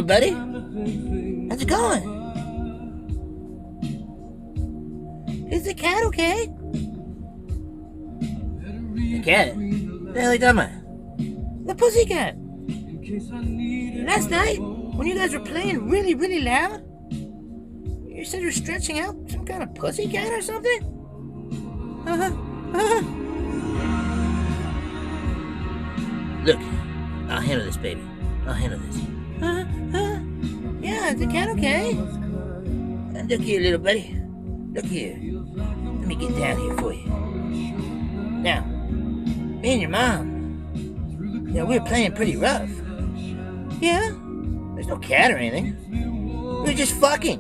little buddy. How's it going? Is the cat okay? The cat? What the hell are you talking about? The pussycat. Last night, when you guys were playing really, really loud, you said you're stretching out some kind of pussycat or something? Look, I'll handle this, baby. I'll handle this. Yeah, is the cat okay? Look here, little buddy. Look here. Let me get down here for you. Now, me and your mom, we were playing pretty rough. Yeah? There's no cat or anything. We were just fucking.